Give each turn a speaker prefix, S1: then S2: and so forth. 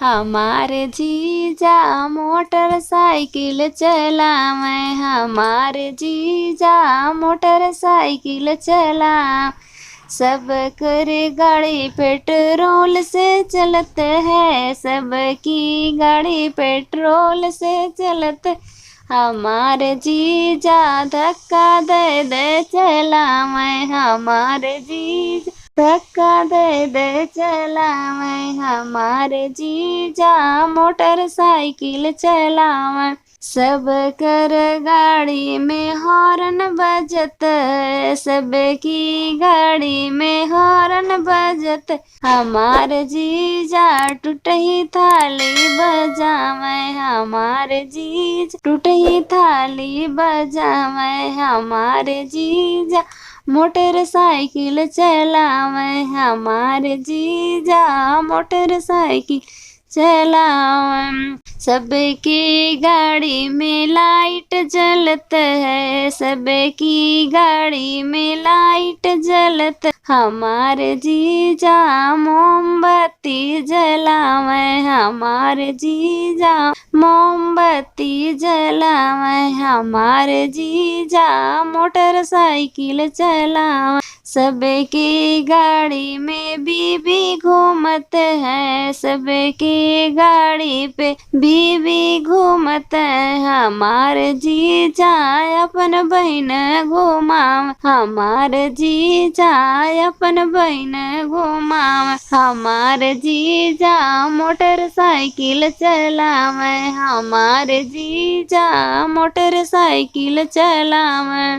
S1: हमारे जीजा मोटरसाइकिल चलावे, हमारे जीजा मोटरसाइकिल चला। सब करे गाड़ी पेट्रोल से चलत है, सबकी गाड़ी पेट्रोल से चलत। हमारे जीजा धक्का दे दे चलावे, हमारे जीजा धक्का दे दे चलावे, हमारे जीजा मोटरसाइकिल चलावे। सब कर गाड़ी में हॉर्न बजत, सबकी गाड़ी में हॉर्न बजत। हमारे जीजा टूटही थाली बजावे, हमारे जीजा टूटही थाली बजावे, हमारे जीजा मोटरसाइकिल चलावे, हमारे जीजा मोटरसाइकिल चलावे। सबकी गाड़ी में लाइट जलत है, सबकी गाड़ी में लाइट जलत। हमारे जीजा मोमबत्ती जलावे, हमारे जीजा मोमबत्ती जलावे, हमारे जीजा मोटरसाइकिल चलावे। सबकी गाड़ी में बीबी घूमत है, सबकी गाड़ी पे बीबी घूमत है। हमारे जीजा अपन बहन घुमाव, हमारे जीजा अपन बहन घुमाव। हमारे जीजा मोटरसाइकिल चलावे, हमारे जीजा मोटरसाइकिल चलावे।